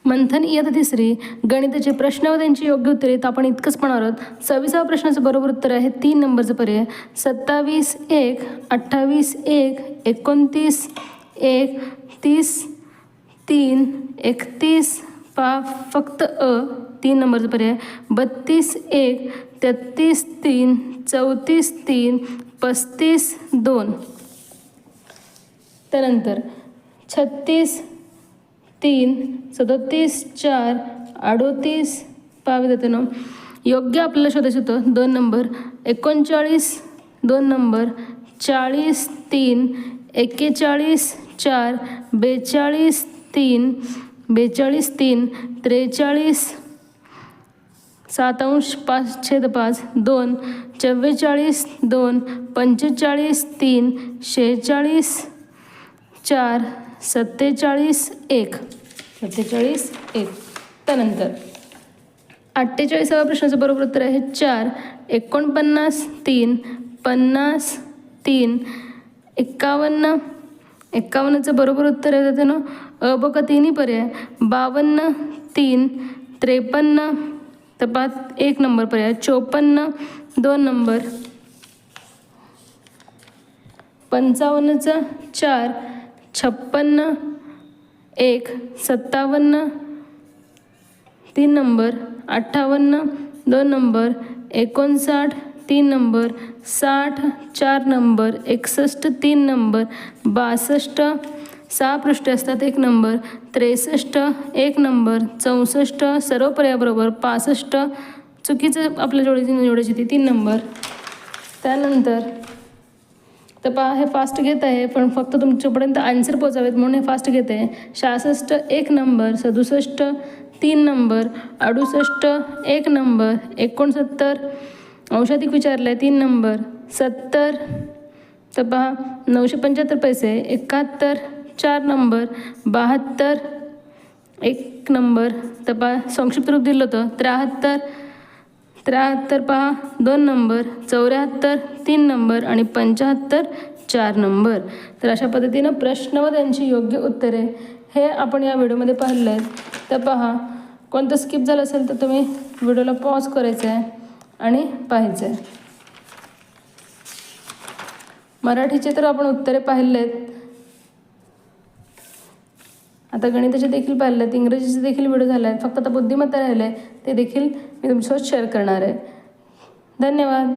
मंथन इयत्ता तिसरी गणिताचे प्रश्न व त्यांची योग्य उत्तरे. तर आपण इतकंच पाहणार आहोत. 26व्या प्रश्नाचं बरोबर उत्तर आहे 3 नंबरचं पर्याय. 27 1 28 1 29 1 30 3 31 फक्त 3 नंबरचा पर्याय. 32 1 33 3 34 3 35 2. त्यानंतर 36 3 37 4 38 विद्यार्थ्यांनो योग्य आपल्याला शोधायचं होतं 2 नंबर. 39 2 नंबर. 40 3 41 4 42 3 42 3 43 7 5/5 2 44 2 45 3 46 4 47 1 त्यानंतर 48व्या प्रश्नाचं बरोबर उत्तर आहे 4 49 3 50 3 51. 51चं बरोबर उत्तर आहे त्यानं अ ब क तिन्ही पर्याय. 52 3 53 तपात 1 नंबर पर्याय. 54 2 नंबर. 55चं 4 56 1 57 3 number. 58 2 number. 59 3 number. 60 4 number. 61 3 number. 62 6 पृष्ठे असतात 1 नंबर. 63 1 नंबर. 64 सर्व पर्याय बरोबर. 65 चुकीचं आपल्या जोडायची ती 3 नंबर. त्यानंतर तर पहा हे फास्ट घेत आहे पण फक्त तुमच्यापर्यंत आन्सर पोचावेत म्हणून हे फास्ट घेत आहे. 66 1 नंबर. 67 3 नंबर. 68 1 नंबर. 69 अंशाधिक विचारलं आहे 3 नंबर. 70 तर पहा 975 पैसे. 71 4 नंबर. 72 1 नंबर. तर पहा संक्षिप्त रूप दिलं होतं. 73 पहा 2 नंबर. 74 3 नंबर आणि 75 4 नंबर. तर अशा पद्धतीनं प्रश्न व त्यांची योग्य उत्तरे हे आपण या व्हिडिओमध्ये पाहिलं आहे. तर पहा कोणतं स्किप झालं असेल तर तुम्ही व्हिडिओला पॉज करायचं आहे आणि पाहायचं आहे. मराठीचे तर आपण उत्तरे पाहिले आहेत. आता गणिताचे देखील पाहिले आहेत. इंग्रजीचे देखील व्हिडिओ झाले आहेत. फक्त आता बुद्धिमत्ता राहिले आहे ते देखील मी तुमच्यासोबत शेअर करणार आहे. धन्यवाद.